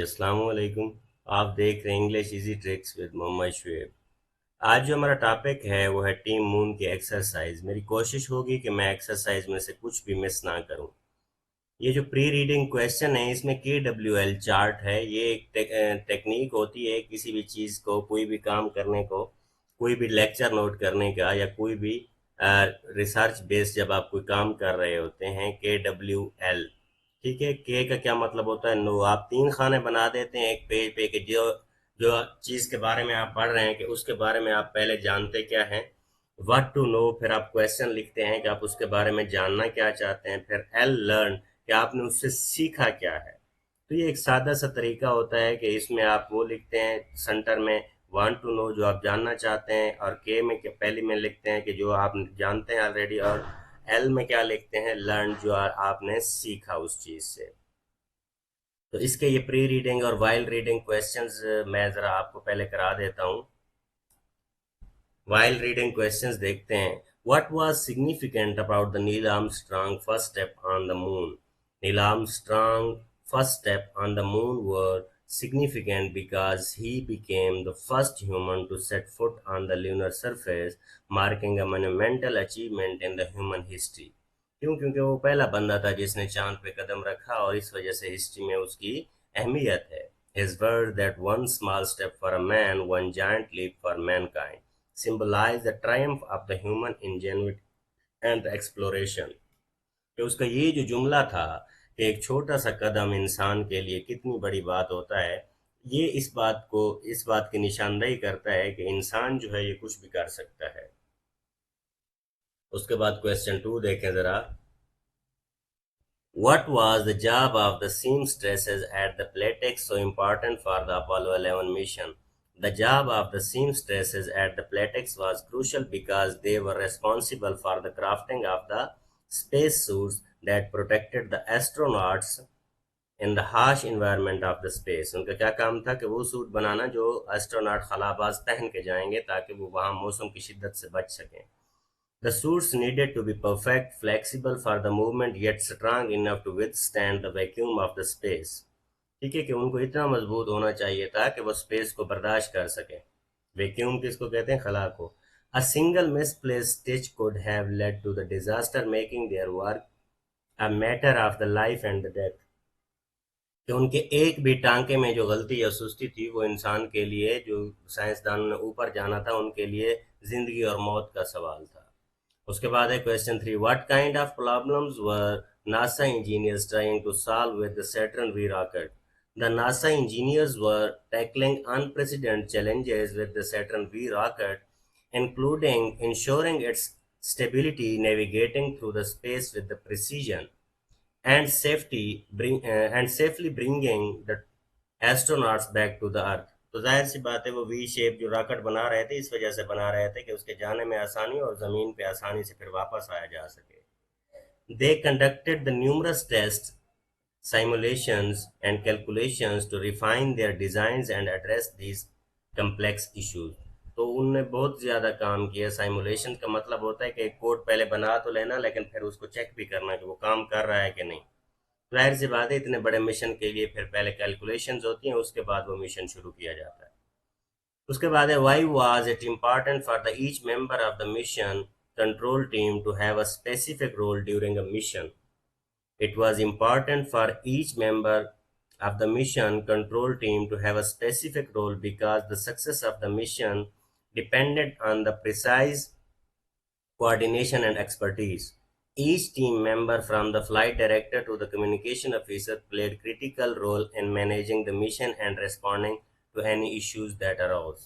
अस्सलाम वालेकुम। आप देख रहे हैं English easy tricks with Mohammad Shoaib. आज जो हमारा टॉपिक है वो है टीम मून की एक्सरसाइज। मेरी कोशिश होगी कि मैं एक्सरसाइज में से कुछ भी मिस ना करूं। ये जो प्री रीडिंग क्वेश्चन है इसमें KWL चार्ट है। ये एक टेक्निक होती है किसी भी चीज़ को, कोई भी काम करने को, कोई भी लेक्चर नोट करने का या कोई भी रिसर्च बेस्ड जब आप कोई काम कर रहे होते हैं। KWL, ठीक है। के का क्या मतलब होता है? नो। आप तीन खाने बना देते हैं एक पेज पे कि जो जो चीज़ के बारे में आप पढ़ रहे हैं कि उसके बारे में आप पहले जानते क्या हैं। व्हाट टू नो, फिर आप क्वेश्चन लिखते हैं कि आप उसके बारे में जानना क्या चाहते हैं। फिर एल, लर्न, कि आपने उससे सीखा क्या है। तो ये एक सादा सा तरीका होता है कि इसमें आप वो लिखते हैं सेंटर में वांट टू नो, जो आप जानना चाहते हैं, और के में पहले में लिखते हैं कि जो आप जानते हैं ऑलरेडी, और एल में क्या लिखते हैं? लर्न, जो आपने सीखा उस चीज़ से। तो इसके ये प्री रीडिंग और वाइल रीडिंग क्वेश्चंस मैं ज़रा आपको पहले करा देता हूँ। वाइल रीडिंग क्वेश्चंस देखते हैं। What was significant about the Neil Armstrong first step on the moon? Neil Armstrong first step on the moon were significant because he became the first human to set foot on the lunar surface, marking a monumental achievement in the human history। क्यों? क्योंकि वो पहला बंदा था जिसने चांद पे कदम रखा और इस वजह से हिस्ट्री में उसकी अहमियत है। His word that one small step for a man, one giant leap for mankind symbolize the triumph of the human ingenuity and exploration। कि उसका ये जो जुमला था कि एक छोटा सा कदम इंसान के लिए कितनी बड़ी बात होता है, ये इस बात की निशानदेही करता है कि इंसान जो है ये कुछ भी कर सकता है। उसके बाद क्वेश्चन 2 देखें जरा। What was the job of the seamstresses at the Playtex so important for the Apollo 11 mission? The job of the seamstresses at the Playtex was crucial because they were responsible for the crafting of the spacesuits that protected the astronauts in the harsh environment of the space. उनका क्या काम था कि वो suit बनाना जो astronaut खलाबाज पहन के जाएंगे ताकि वो वहाँ मौसम की शिद्दत से बच सकें। The suits needed to be perfect, flexible for the movement, yet strong enough to withstand the vacuum of the space. ठीक है कि उनको इतना मजबूत होना चाहिए था कि वो स्पेस को बर्दाश्त कर सके। वैक्यूम किसको कहते हैं? खला को। A single misplaced stitch could have led to the disaster, making their work a matter of the life and the death। कि उनके एक भी टांके में जो गलती या सुस्ती थी वो इंसान के लिए, जो साइंसदानों ने ऊपर जाना था, उनके लिए जिंदगी और मौत का सवाल था। उसके बाद है question 3। What kind of problems were NASA engineers trying to solve with the Saturn V rocket? The NASA engineers were tackling unprecedented challenges with the Saturn V rocket, including ensuring its stability, navigating through the space with the precision and safely bringing the astronauts back to the earth। तो जाहिर सी बात है वो V shape जो rocket बना रहे थे इस वजह से बना रहे थे कि उसके जाने में आसानी और जमीन पे आसानी से फिर वापस आया जा सके। They conducted the numerous test, simulations and calculations to refine their designs and address these complex issues। तो उनने बहुत ज़्यादा काम किया। साइमुलेशन का मतलब होता है कि एक कोड पहले बना तो लेना लेकिन फिर उसको चेक भी करना कि वो काम कर रहा है कि नहीं। जाहिर सी बात है इतने बड़े मिशन के लिए फिर पहले कैलकुलेशंस होती हैं, उसके बाद वो मिशन शुरू किया जाता है। उसके बाद है why was it important for the each member of the mission control team to have a specific role during a mission? It was important for each member of the mission control team to have a specific role because the success of the mission depended on the precise coordination and expertise. Each team member, from the flight director to the communication officer, played critical role in managing the mission and responding to any issues that arose।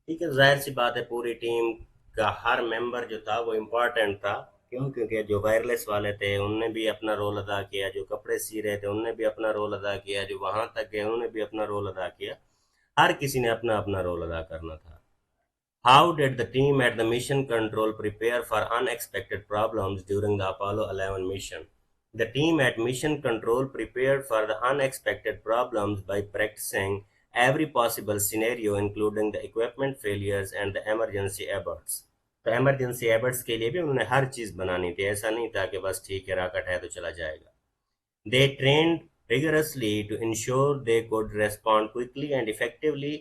ठीक है, जाहिर सी बात है पूरी team का हर member जो था वो इम्पोर्टेंट था। क्यों? क्योंकि जो वायरलेस वाले थे उनने भी अपना रोल अदा किया, जो कपड़े सी रहे थे उनने भी अपना रोल अदा किया, जो वहां तक गए उन्होंने भी अपना रोल अदा किया। हर किसी ने अपना अपना रोल अदा करना था। How did the team at the mission control prepare for unexpected problems during the Apollo 11 mission? The team at mission control prepared for the unexpected problems by practicing every possible scenario, including the equipment failures and the emergency alerts। तो emergency alerts के लिए भी उन्होंने हर चीज बनानी थी, ऐसा नहीं था कि बस ठीक है रॉकेट है तो चला जाएगा। They trained rigorously to ensure they could respond quickly and effectively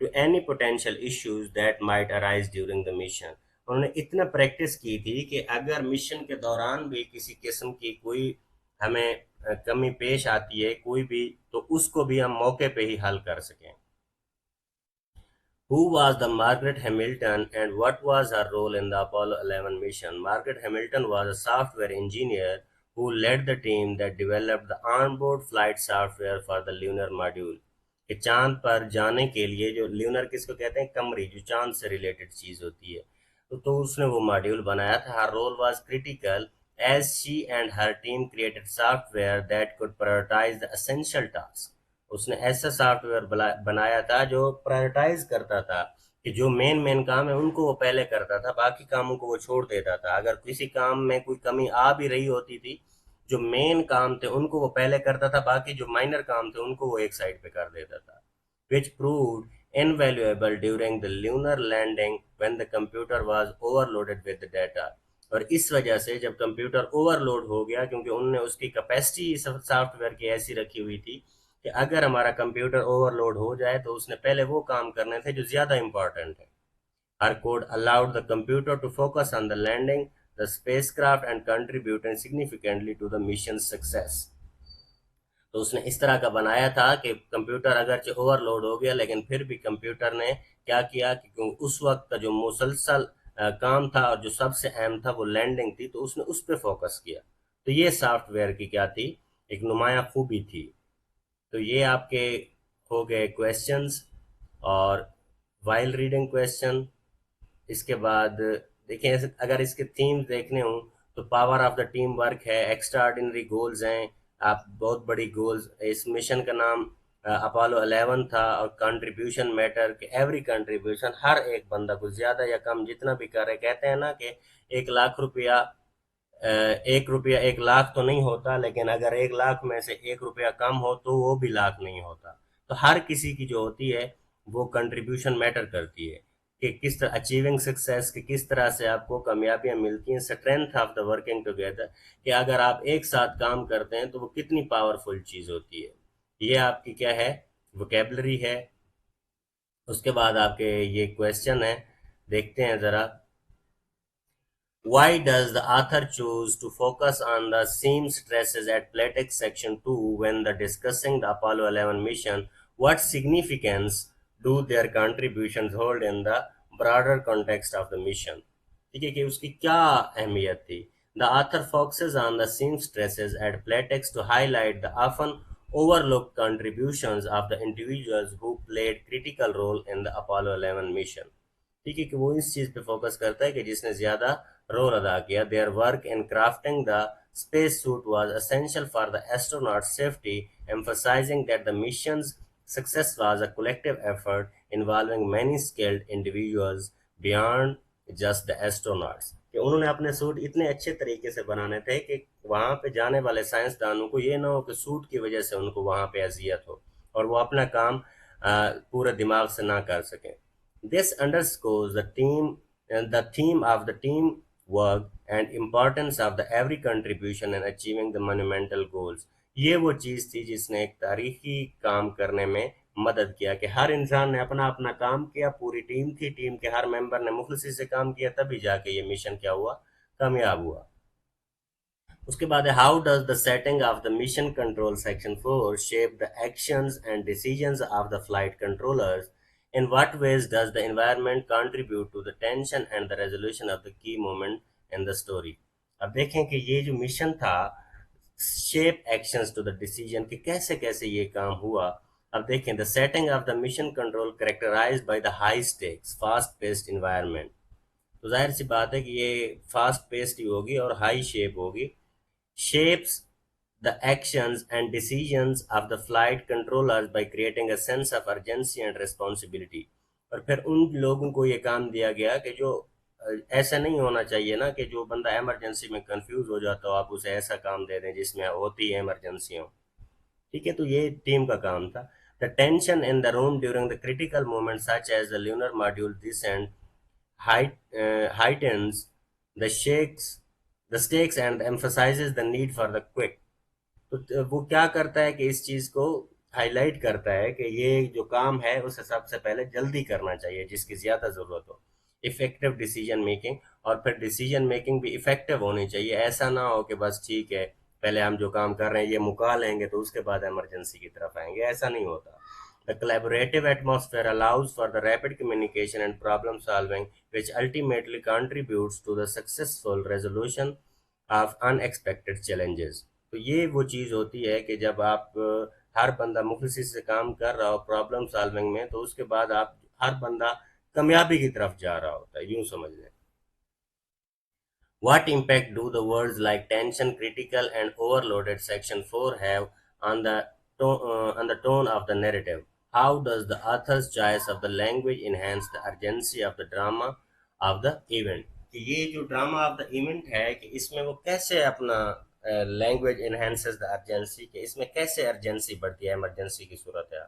to any potential issues that might arise during the mission. उन्होंने इतना प्रैक्टिस की थी कि अगर मिशन के दौरान भी किसी किस्म की कोई हमें कमी पेश आती है कोई भी, तो उसको भी हम मौके पे ही हल कर सकें. Who was the Margaret Hamilton and what was her role in the Apollo 11 mission? Margaret Hamilton was a software engineer who led the team that developed the onboard flight software for the lunar module. कि चांद पर जाने के लिए जो lunar किसको कहते हैं, कमरी, जो चांद से रिलेटेड चीज होती है, तो उसने वो मॉड्यूल बनाया था. Her role was critical as she and her team created software that could prioritize the essential tasks. उसने ऐसा सॉफ्टवेयर बनाया था जो प्रायोरिटाइज करता था कि जो मेन मेन काम है उनको वो पहले करता था, बाकी कामों को वो छोड़ देता था. अगर किसी काम में कोई कमी आ भी रही होती थी, जो मेन काम थे उनको वो पहले करता था, बाकी जो माइनर काम थे उनको वो एक साइड पे कर देता था. which proved invaluable during the lunar landing when the computer was overloaded with the data. और इस वजह से जब कंप्यूटर ओवरलोड हो गया, क्योंकि उनने उसकी कैपेसिटी सॉफ्टवेयर की ऐसी रखी हुई थी कि अगर हमारा कंप्यूटर ओवरलोड हो जाए तो उसने पहले वो काम करने थे जो ज्यादा इंपॉर्टेंट है. Her code allowed the computer to focus on the landing, the spacecraft and contributing significantly to the mission's success. तो उसने इस तरह का बनाया था कि कंप्यूटर अगरचे ओवरलोड हो गया, लेकिन फिर भी कंप्यूटर ने क्या किया कि क्योंकि उस वक्त का जो मुसलसल काम था और जो सबसे अहम था वो लैंडिंग थी, तो उसने उस पर फोकस किया. तो ये सॉफ्टवेयर की क्या थी, एक नुमाया खूबी थी. तो ये आपके हो गए क्वेश्चंस. और वाइल रीडिंग क्वेश्चन, इसके बाद देखें अगर इसके थीम देखने हो तो power of the team work है, एक्स्ट्रा ऑर्डिनरी गोल्स हैं, आप बहुत बड़ी गोल्स. इस मिशन का नाम अपोलो 11 था. और कंट्रीब्यूशन मैटर कि एवरी कंट्रीब्यूशन, हर एक बंदा कुछ ज्यादा या कम जितना भी करे, कहते हैं ना कि 1 लाख रुपया 1 रुपया 1 लाख तो नहीं होता, लेकिन अगर 1 लाख में से 1 रुपया कम हो तो वो भी लाख नहीं होता. तो हर किसी की जो होती है वो कंट्रीब्यूशन मैटर करती है कि किस तरह अचीविंग सक्सेस, कि किस तरह से आपको कामयाबियां मिलती हैं. Strength of the working together, कि अगर आप एक साथ काम करते हैं तो वो कितनी पावरफुल चीज होती है. ये आपकी क्या है, वोकेबलरी है. उसके बाद आपके ये क्वेश्चन है, देखते हैं जरा. Why does the author choose to focus on the seam stresses at Platex section 2 when the discussing the Apollo 11 mission? What significance do their contributions hold in the broader context of the mission? ठीक है कि उसकी क्या अहमियत थी. The author focuses on the seam stresses at Platex to highlight the often overlooked contributions of the individuals who played critical role in the Apollo 11 mission. ठीक है कि वो इस चीज पे फोकस करता है कि जिसने ज्यादा रोल अदा किया. Their work in crafting the space suit was essential for the astronaut safety, emphasising that the missions success was a collective effort involving many skilled individuals beyond just the astronauts. कि उन्होंने अपने suit इतने अच्छे तरीके से बनाने थे कि वहां पे जाने वाले साइंसदानों को ये ना हो कि सूट की वजह से उनको वहां पे अजियत हो और वो अपना काम पूरे दिमाग से ना कर सकें. This underscores the theme of the teamwork and importance of the every contribution in achieving the monumental goals. ये वो चीज थी जिसने एक तारीखी काम करने में मदद किया कि हर इंसान ने अपना अपना काम किया, पूरी टीम थी, टीम के हर मेंबर ने मुखलसी से काम किया, तभी जाके ये मिशन क्या हुआ, कामयाब हुआ. उसके बाद है how does the setting of the mission control section 4 shape the actions and decisions of the flight controllers. In what ways does the environment contribute to the tension and the resolution of the key moment in the story? अब देखें कि ये जो mission था, shape actions to the decision, कि कैसे कैसे ये काम हुआ. अब देखें the setting of the mission control characterised by the high stakes fast paced environment. तो जाहिर सी बात है कि ये फास्ट पेस्ड ही होगी और हाई शेप होगी. Shapes the actions and decisions of the flight controllers by creating a sense of urgency and responsibility. और फिर उन लोगों को ये काम दिया गया कि जो ऐसा नहीं होना चाहिए ना कि जो बंदा इमरजेंसी में कंफ्यूज हो जाता हो आप उसे ऐसा काम दे दें जिसमें होती है इमरजेंसी हो. ठीक है, तो ये टीम का काम था. The tension in the room during the critical moment such as the lunar module descent heightens the shakes the stakes and emphasizes the need for the quick तो वो क्या करता है कि इस चीज़ को हाईलाइट करता है कि ये जो काम है उसे सबसे पहले जल्दी करना चाहिए जिसकी ज़्यादा ज़रूरत हो। इफ़ेक्टिव डिसीजन मेकिंग, और फिर डिसीजन मेकिंग भी इफ़ेक्टिव होनी चाहिए। ऐसा ना हो कि बस ठीक है, पहले हम जो काम कर रहे हैं ये मुका लेंगे तो उसके बाद इमरजेंसी की तरफ आएंगे, ऐसा नहीं होता। The collaborative atmosphere allows for the rapid communication and problem solving, which ultimately contributes to the successful resolution of unexpected challenges. तो ये वो चीज़ होती है कि जब आप हर बंदा मुखलिसी से काम कर रहा हो प्रॉब्लम सॉल्विंग में, तो उसके बाद आप हर बंदा कामयाबी की तरफ जा रहा होता है, यूं समझ लें। What impact do the words like tension, critical, and overloaded section 4 have on the tone of the narrative? How does the author's choice of the language enhance the urgency of the drama of the event? कि ये जो drama of the event है कि इसमें वो कैसे अपना language enhances the urgency, कि इसमें कैसे अर्जेंसी बढ़ती है इमरजेंसी की सूरत है।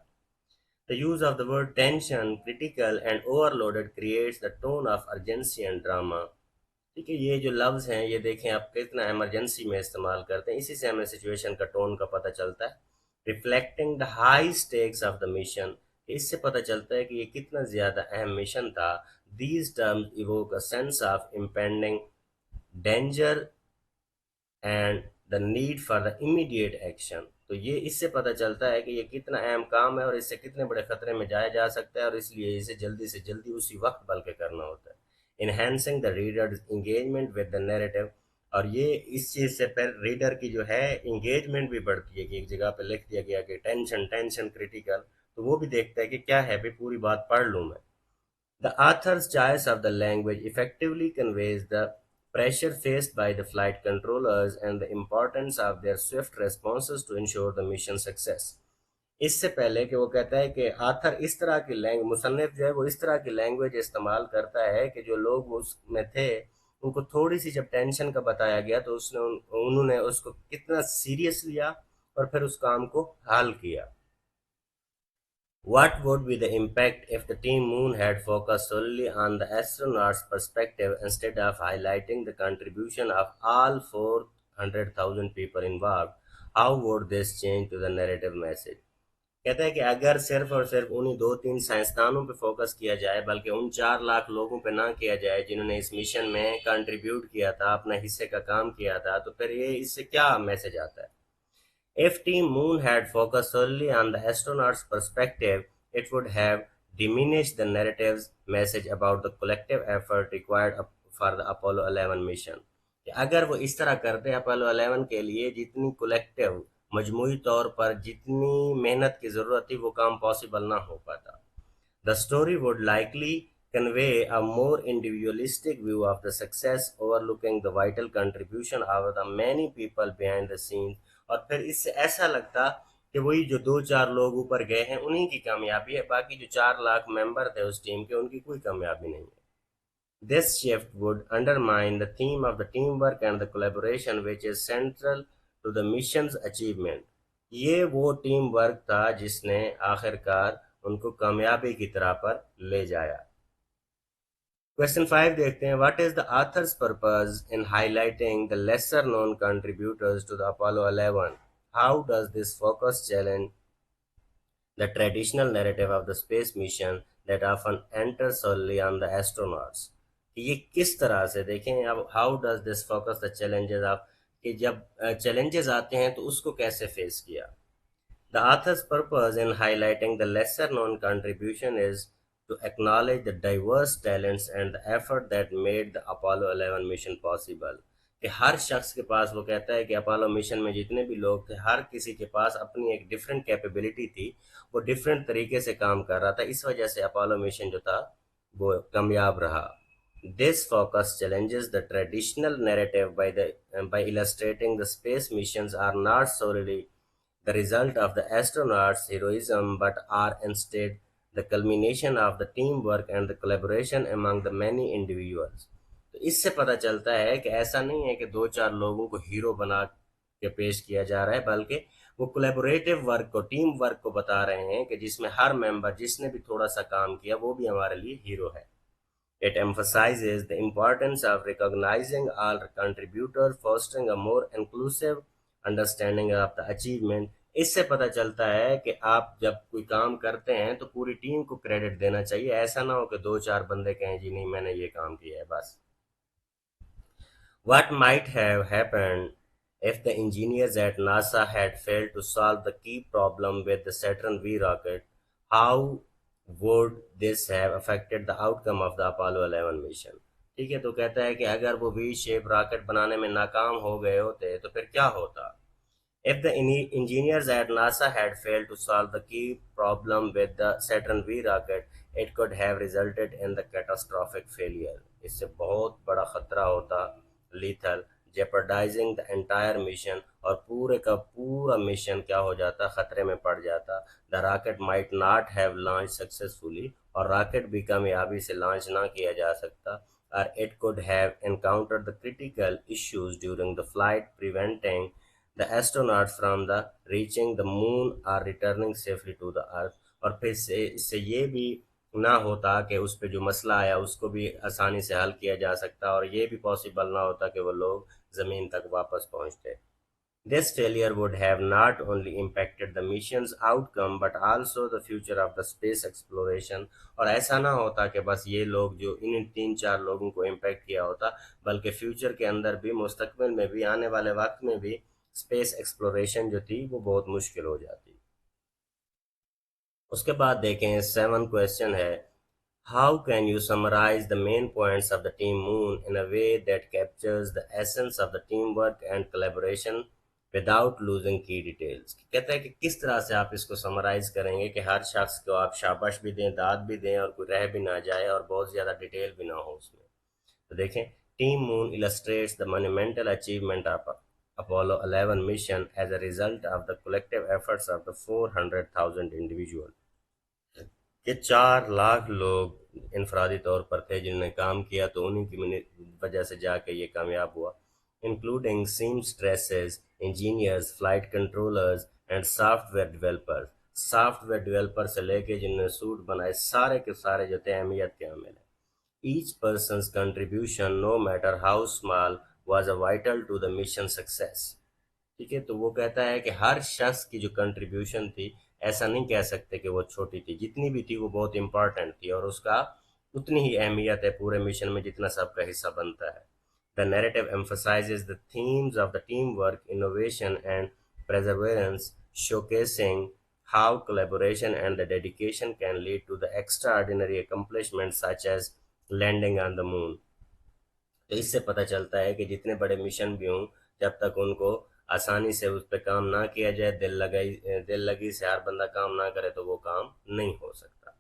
The use of the word tension, critical, and overloaded creates the tone of urgency and drama. ठीक है, ये जो लफ्ज हैं ये देखें आप कितना इमरजेंसी में इस्तेमाल करते हैं, इसी से हमें सिचुएशन का टोन का पता चलता है। Reflecting the high stakes of the mission, इससे पता चलता है कि ये कितना ज्यादा अहम मिशन था। These terms evoke a sense of impending danger and the need for the immediate action. तो ये इससे पता चलता है कि ये कितना अहम काम है और इससे कितने बड़े खतरे में जाया जा सकता है, और इसलिए इसे जल्दी से जल्दी उसी वक्त बल्कि करना होता है। Enhancing the readers engagement with the narrative, और ये इस चीज़ से पर रीडर की जो है इंगेजमेंट भी बढ़ती है कि एक जगह पे लिख दिया गया कि टेंशन टेंशन क्रिटिकल, तो वो भी देखता है कि क्या है भाई, पूरी बात पढ़ लूँ मैं। The author's choice of the language effectively conveys the pressure faced by the flight controllers and the importance of their swift responses to ensure the mission success. इससे पहले कि वो कहता है कि आथर इस तरह की लैंग्वेज, मुसन्निफ जो है वो इस तरह की लैंग्वेज इस्तेमाल करता है कि जो लोग उसमें थे उनको थोड़ी सी जब टेंशन का बताया गया तो उन्होंने उसको कितना सीरियस लिया और फिर उस काम को हल किया। What would be the impact if the Team Moon had focused solely on the astronauts' perspective instead of highlighting the contribution of all 400,000 people involved? How would this change to the narrative message? कहता है कि अगर सिर्फ और सिर्फ उन्हीं दो तीन साइंसदानों पे फोकस किया जाए, बल्कि उन 4 लाख लोगों पे ना किया जाए जिन्होंने इस मिशन में कंट्रीब्यूट किया था, अपना हिस्से का काम किया था, तो फिर ये इससे क्या मैसेज आता है? If Team Moon had focused solely on the astronauts' perspective, it would have diminished the narrative's message about the collective effort required for the Apollo 11 mission. कि अगर वो इस तरह करते अपोलो 11 के लिए जितनी कलेक्टिव मजमूई तौर पर जितनी मेहनत की ज़रूरत थी वो काम पॉसिबल ना हो पाता। The story would likely convey a more individualistic view of the success, overlooking the vital contribution of the many people behind the scenes, और फिर इससे ऐसा लगता कि वही जो 2-4 लोग ऊपर गए हैं उन्हीं की कामयाबी है, बाकी जो 4 लाख मेंबर थे उस टीम के उनकी कोई कामयाबी नहीं है। This shift would undermine the theme of the teamwork and the collaboration which is central to the mission's achievement. ये वो टीम वर्क था जिसने आखिरकार उनको कामयाबी की तरह पर ले जाया। क्वेश्चन 5 देखते हैं, what is the author's purpose in highlighting the lesser known contributors to the Apollo 11? How does this focus challenge the traditional narrative of the space mission that often enters solely on the astronauts? ये किस तरह से देखें अब, how does this focus the challenges of, कि जब challenges आते हैं तो उसको कैसे फेस किया। The author's purpose in highlighting the lesser known contribution is to acknowledge the diverse talents and the effort that made the Apollo 11 mission possible. कि हर शख्स के पास, वो कहता है कि अपोलो मिशन में जितने भी लोग थे हर किसी के पास अपनी एक डिफरेंट कैपेबिलिटी थी, वो डिफरेंट तरीके से काम कर रहा था, इस वजह से अपोलो मिशन जो था वो कामयाब रहा। This focus challenges the traditional narrative by illustrating the space missions are not solely the result of the astronauts' heroism but are instead the culmination of the teamwork and the collaboration among the many individuals. तो इससे पता चलता है कि ऐसा नहीं है कि 2-4 लोगों को हीरो बना के पेश किया जा रहा है, बल्कि वो कोलेबोरेटिव वर्क को, टीम वर्क को बता रहे हैं कि जिसमें हर मेंबर जिसने भी थोड़ा सा काम किया वो भी हमारे लिए हीरो है। It emphasizes the importance of recognizing all contributors, fostering a more inclusive understanding of the achievement. इससे पता चलता है कि आप जब कोई काम करते हैं तो पूरी टीम को क्रेडिट देना चाहिए, ऐसा ना हो कि दो चार बंदे कहें जी नहीं मैंने ये काम किया है बस। What might have happened if the engineers at NASA had failed to solve the key problem with the Saturn V rocket? How would this have affected the outcome of the Apollo 11 mission? ठीक है, तो कहता है कि अगर वो V shape rocket बनाने में नाकाम हो गए होते तो फिर क्या होता। If the engineers at NASA had failed to solve the key problem with the Saturn V rocket, it could have resulted in the catastrophic failure. इससे बहुत बड़ा खतरा होता, lethal, jeopardizing the entire mission, और पूरे का पूरा मिशन क्या हो जाता, खतरे में पड़ जाता। The rocket might not have launched successfully, और रॉकेट भी कामयाबी से लॉन्च ना किया जा सकता, or it could have encountered the critical issues during the flight, preventing the astronauts from the reaching the moon or returning safely to the earth। और फिर से इससे ये भी ना होता कि उस पे जो मसला आया उसको भी आसानी से हल किया जा सकता, और ये भी पॉसिबल ना होता कि वो लोग ज़मीन तक वापस पहुंचते। This failure would have not only impacted the mission's outcome but also the future of the space exploration। और ऐसा ना होता कि बस ये लोग जो इन तीन चार लोगों को इम्पैक्ट किया होता, बल्कि फ्यूचर के अंदर भी, मुस्तकबिल में भी, आने वाले वक्त में भी स्पेस एक्सप्लोरेशन जो थी वो बहुत मुश्किल हो जाती। उसके बाद देखें, सेवन क्वेश्चन है, how can you summarise the main points of the Team Moon in a way that captures the essence of the team work and collaboration without losing key details. कहता है कि किस तरह से आप इसको समराइज करेंगे कि हर शख्स को आप शाबाश भी दें, दाद भी दें, और कोई रह भी ना जाए और बहुत ज़्यादा डिटेल भी ना हो उसमें। तो देखें, team moon illustrates the monumental achievement of Apollo 11 mission as a result of the collective efforts of the 400,000 individuals। ये 4 लाख लोग इनफरादी तौर पर थे जिन्होंने काम किया, तो उन्हीं की वजह से जाके ये कामयाब हुआ। Including seamstresses, engineers, flight controllers and software developer से लेके जिन्होंने सूट बनाए, सारे के सारे जो थे अहमियत के हामिल हैं। Each person's contribution, no matter how small, was a vital to the mission success। ठीक है, तो वो कहता है कि हर शख्स की जो कंट्रीब्यूशन थी, ऐसा नहीं कह सकते कि वो छोटी थी, जितनी भी थी वो बहुत इंपॉर्टेंट थी, और उसका उतनी ही अहमियत है पूरे मिशन में जितना सबका हिस्सा बनता है। The narrative emphasizes the themes of the teamwork, innovation and perseverance, showcasing how collaboration and the dedication can lead to the extraordinary accomplishments such as landing on the moon. तो इससे पता चलता है कि जितने बड़े मिशन भी हों, जब तक उनको आसानी से उस पर काम ना किया जाए, दिल लगी से हर बंदा काम ना करे, तो वो काम नहीं हो सकता।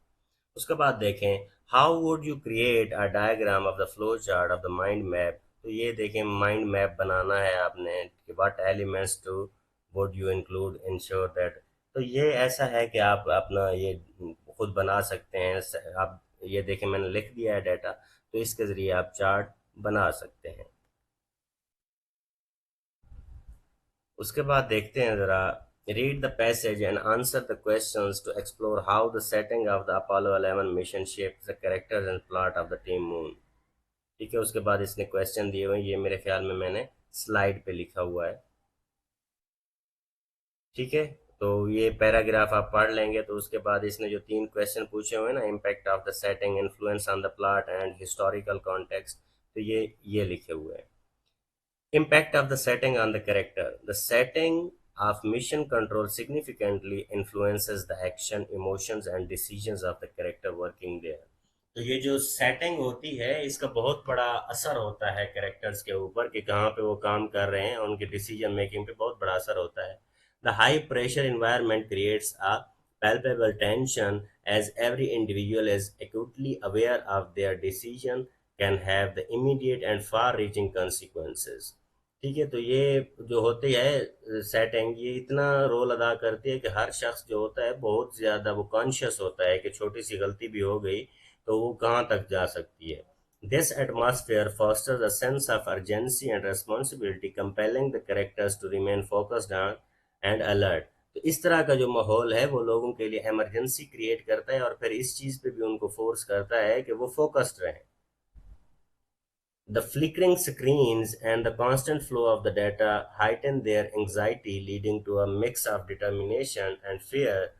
उसके बाद देखें, how would you create a diagram of the flow chart of the mind map. तो ये देखें, माइंड मैप बनाना है आपने कि what elements to would you include ensure that. तो ये ऐसा है कि आप अपना ये खुद बना सकते हैं। आप ये देखें, मैंने लिख दिया है डाटा, तो इसके ज़रिए आप चार्ट बना सकते हैं। उसके बाद देखते हैं ज़रा, read the passage and answer the questions to explore how the setting of the Apollo 11 mission shapes the characters and plot of the Team Moon. ठीक है, उसके बाद इसने क्वेश्चन दिए हुए हैं, ये मेरे ख्याल में मैंने स्लाइड पे लिखा हुआ है। ठीक है, तो ये पैराग्राफ आप पढ़ लेंगे, तो उसके बाद इसने जो 3 क्वेश्चन पूछे हुए हैं ना, impact of the setting, influence on the plot and historical context, तो ये लिखे हुए हैं। Impact of the setting on the character. The setting of mission control significantly influences the action, emotions and decisions of the character working there। तो ये जो setting होती है इसका बहुत बड़ा असर होता है कैरेक्टर्स के ऊपर कि कहाँ पे वो काम कर रहे हैं, उनके डिसीजन मेकिंग पे बहुत बड़ा असर होता है। The high pressure environment creates a palpable tension as every individual is acutely aware of their decision can have the immediate and far reaching consequences। ठीक है, तो ये जो होती है सेटिंग, ये इतना रोल अदा करती है कि हर शख्स जो होता है बहुत ज़्यादा वो कॉन्शियस होता है कि छोटी सी गलती भी हो गई तो वो कहाँ तक जा सकती है। This atmosphere fosters a sense of urgency and responsibility, compelling the characters to remain focused on and alert। तो इस तरह का जो माहौल है वो लोगों के लिए इमरजेंसी क्रिएट करता है, और फिर इस चीज़ पे भी उनको फोर्स करता है कि वो फोकस्ड रहें। The flickering screens and the constant flow of the data heighten their anxiety, leading to a mix of determination and fear.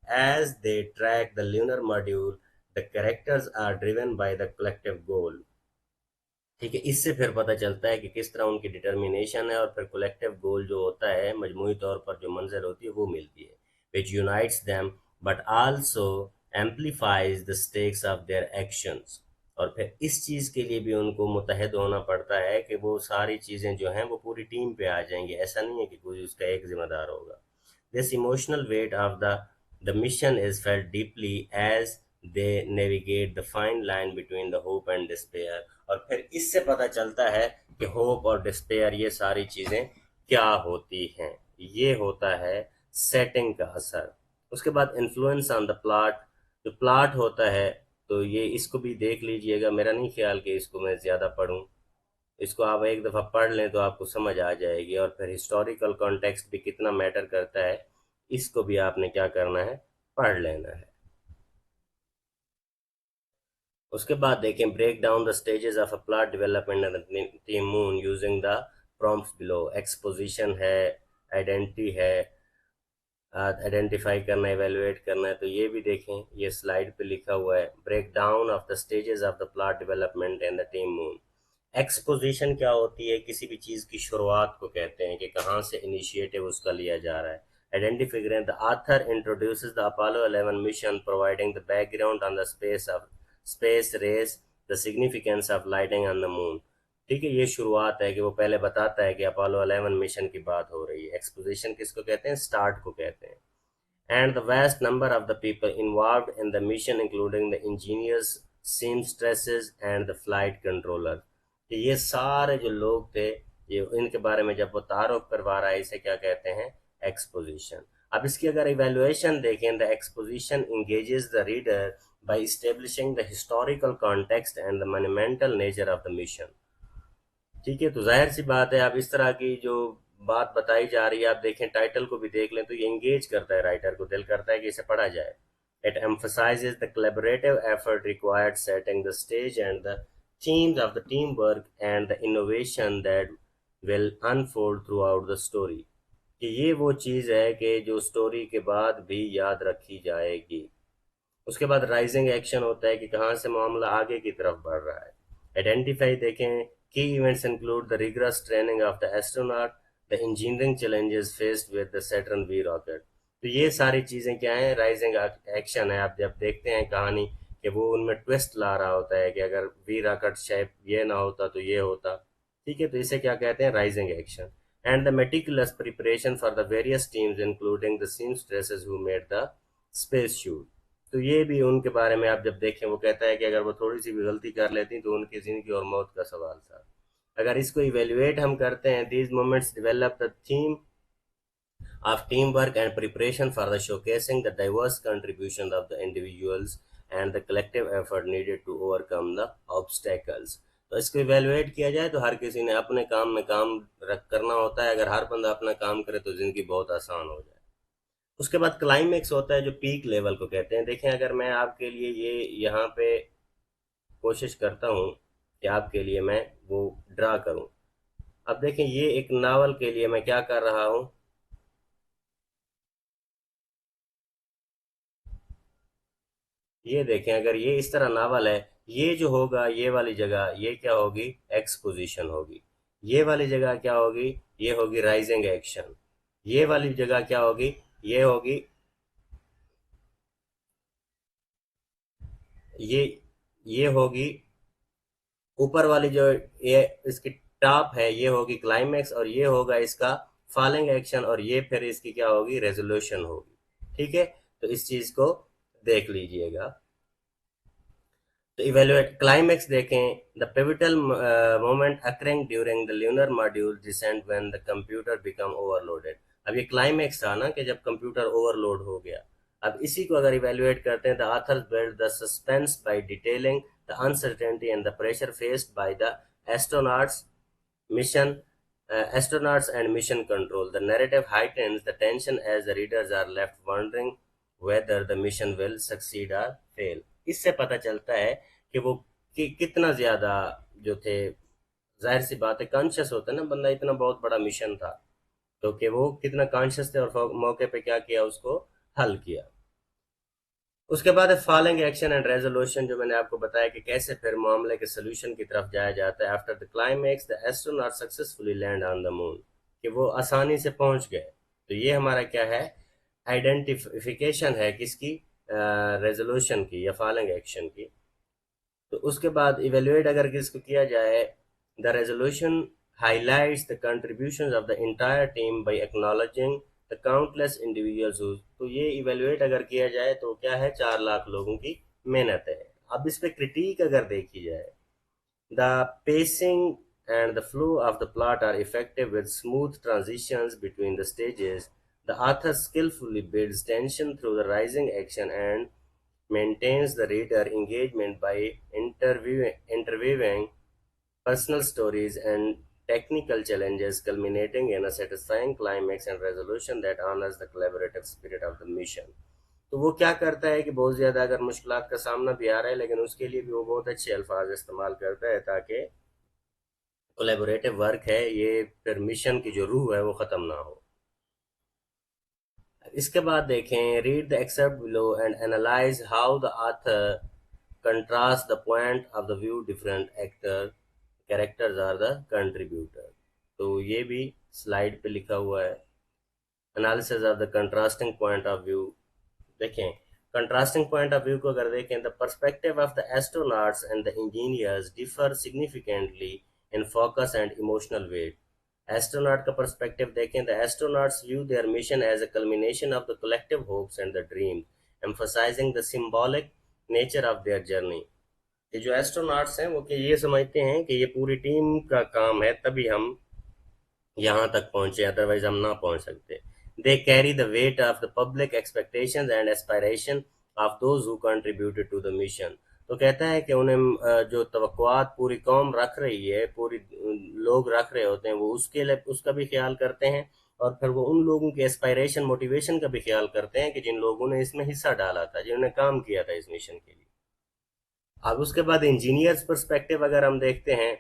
As they track the lunar module, the characters are driven by the collective goal. ठीक है, इससे फिर पता चलता है कि किस तरह उनकी डिटर्मिनेशन है और फिर कलेक्टिव गोल जो होता है मजमूई तौर पर जो मंजिल होती है वो मिलती है, which unites them but also amplifies the stakes of their actions. और फिर इस चीज़ के लिए भी उनको मुतहद होना पड़ता है कि वो सारी चीज़ें जो हैं वो पूरी टीम पे आ जाएंगी, ऐसा नहीं है कि कोई उसका एक जिम्मेदार होगा। This emotional weight of the mission is felt deeply as they navigate the fine line between the hope and despair। और फिर इससे पता चलता है कि होप और डिस्पेयर ये सारी चीज़ें क्या होती हैं। ये होता है सेटिंग का असर। उसके बाद इन्फ्लुएंस ऑन द प्लॉट, जो प्लॉट होता है तो ये इसको भी देख लीजिएगा, मेरा नहीं ख्याल कि इसको मैं ज़्यादा पढ़ूं, इसको आप एक दफ़ा पढ़ लें तो आपको समझ आ जाएगी। और फिर हिस्टोरिकल कॉन्टेक्स्ट भी कितना मैटर करता है, इसको भी आपने क्या करना है, पढ़ लेना है। उसके बाद देखें, break down the stages of a plot development in Team Moon using the prompts below. Exposition है, आइडेंटिटी है, आइडेंटिफाई करना, इवेलुएट करना है, तो ये भी देखें, ये स्लाइड पे लिखा हुआ है, break down of the stages of the plot development in the Team Moon. Exposition क्या होती है, किसी भी चीज़ की शुरुआत को कहते हैं कि कहाँ से इनिशिएटिव उसका लिया जा रहा है। Identification, the author introduces the Apollo 11 mission providing the background on the space race, the significance of lighting on the moon. ठीक है, ये शुरुआत है कि वो पहले बताता है कि अपोलो 11 मिशन की बात हो रही है। एक्सपोजिशन किसको कहते हैं, स्टार्ट को कहते हैं। And the vast number of the people involved in the mission, including the engineers, seamstresses, and the flight controller। कि ये सारे जो लोग थे, ये इनके बारे में जब वो तारुफ करवा रहा है, इसे क्या कहते हैं, एक्सपोजिशन। अब इसकी अगर इवेल्युएशन देखें, the exposition engages the reader by establishing the historical context and the monumental nature of the mission। ठीक है, तो जाहिर सी बात है, आप इस तरह की जो बात बताई जा रही है, आप देखें टाइटल को भी देख लें तो ये एंगेज करता है राइटर को, दिल करता है कि इसे पढ़ा जाए। It emphasizes the collaborative effort required, setting the stage and the themes of the teamwork and the innovation that will unfold throughout the story। कि ये वो चीज़ है कि जो स्टोरी के बाद भी याद रखी जाएगी। उसके बाद राइजिंग एक्शन होता है कि कहाँ से मामला आगे की तरफ बढ़ रहा है। आइडेंटिफाई देखें, की events include the rigorous training of the astronaut, the engineering challenges faced with the Saturn V rocket. तो ये सारी चीज़ें क्या हैं, राइजिंग एक्शन है। आप जब देखते हैं कहानी कि वो उनमें ट्विस्ट ला रहा होता है कि अगर वी रॉकेट शायद ये ना होता तो ये होता। ठीक है, तो इसे क्या कहते हैं, rising action. And the meticulous preparation for the various teams including the seamstresses who made the space suit. तो ये भी उनके बारे में आप जब देखें, वो कहता है कि अगर वो थोड़ी सी भी गलती कर लेती तो उनकी जिंदगी और मौत का सवाल था। अगर इसको इवेल्युएट हम करते हैं, these moments develop the theme of teamwork and preparation for the showcasing the diverse contributions of the individuals and the collective effort needed to overcome the obstacles। तो इसको इवेलुएट किया जाए तो हर किसी ने अपने काम में काम रख करना होता है। अगर हर बंदा अपना काम करे तो जिंदगी बहुत आसान हो जाए। उसके बाद क्लाइमेक्स होता है जो पीक लेवल को कहते हैं। देखें, अगर मैं आपके लिए ये यहाँ पे कोशिश करता हूँ कि आपके लिए मैं वो ड्रा करूँ। अब देखें, ये एक नावल के लिए मैं क्या कर रहा हूँ, ये देखें, अगर ये इस तरह नावल है, ये जो होगा, ये वाली जगह ये क्या होगी, एक्सपोजिशन होगी। ये वाली जगह क्या होगी, ये होगी राइजिंग एक्शन। ये वाली जगह क्या होगी, ये होगी, ये ये होगी ऊपर वाली जो ये इसकी टॉप है, ये होगी क्लाइमेक्स, और ये होगा इसका फॉलिंग एक्शन, और ये फिर इसकी क्या होगी, रेजोल्यूशन होगी। ठीक है, तो इस चीज को देख लीजिएगा। तो इवेलुएट क्लाइमेक्स देखें, the pivotal moment occurring during the lunar module descent when the computer become overloaded. अब ये क्लाइमेक्स था ना कि जब कंप्यूटर ओवरलोड हो गया। अब इसी को अगर इवेलुएट करते हैं, the authors build the suspense by detailing the uncertainty and the pressure faced by the astronauts mission astronauts and mission control। The narrative heightens the tension as the readers are left wondering whether the mission will succeed or fail। इससे पता चलता है कि वो कितना ज्यादा जो थे जाहिर सी बात है कॉन्शियस होता है ना बंदा, इतना बहुत बड़ा मिशन था, क्योंकि वो कितना कॉन्शियस थे और मौके पे क्या किया, उसको हल किया। उसके बाद है फॉलोइंग एक्शन एंड रेजोल्यूशन, जो मैंने आपको बताया कि कैसे फिर मामले के सोल्यूशन की तरफ जाया जाता है। After the climax the astronaut successfully land on the moon, कि वो आसानी से पहुंच गए। तो ये हमारा क्या है, आइडेंटिफिकेशन है किसकी, रेजोल्यूशन की या फॉलोइंग एक्शन की। तो उसके बाद इवेल्युएट अगर किसको किया जाए, the resolution highlights the contributions of the entire team by acknowledging the countless individuals. तो ये इवेल्युएट अगर किया जाए तो क्या है, 4 लाख लोगों की मेहनत है। अब इस पे क्रिटिक अगर देखी जाए, the pacing and the flow of the plot are effective with smooth transitions between the stages. The author skillfully builds tension through the rising action and maintains the reader engagement by interweaving personal stories and technical challenges, culminating in a satisfying climax and resolution that honors the collaborative spirit of the mission. तो वो क्या करता है कि बहुत ज़्यादा अगर मुश्किलात का सामना भी आ रहा है, लेकिन उसके लिए भी वो बहुत अच्छे अल्फाज इस्तेमाल करता है, ताकि कोलेबोरेटिव वर्क है ये, फिर मिशन की जो रूह है वो ख़त्म ना हो। इसके बाद देखें, read the excerpt below and analyse how the author contrast the point of the view different characters are the contributor। तो ये भी स्लाइड पे लिखा हुआ है। Analysis of the contrasting point of view, देखें कंट्रास्टिंग पॉइंट ऑफ व्यू को अगर देखें, the perspective of the astronauts and the engineers differ significantly in focus and emotional weight. Astronaut का पर्सपेक्टिव देखें, the astronauts view their mission as a culmination of the collective hopes and the dreams, emphasizing the symbolic nature of their journey। ये जो astronauts हैं वो कि ये समझते हैं कि ये पूरी टीम का काम है, तभी हम यहाँ तक पहुंचे, अदरवाइज हम ना पहुंच सकते। They carry the weight of the public expectations and aspiration of those who contributed to the mission. तो कहता है कि उन्हें जो तवक्कुआत पूरी कौम रख रही है, पूरी लोग रख रहे होते हैं, वो उसके लिए उसका भी ख्याल करते हैं, और फिर वो उन लोगों के एस्पायरेशन मोटिवेशन का भी ख्याल करते हैं कि जिन लोगों ने इसमें हिस्सा डाला था, जिन्होंने काम किया था इस मिशन के लिए। अब उसके बाद इंजीनियर्स पर्सपेक्टिव अगर हम देखते हैं,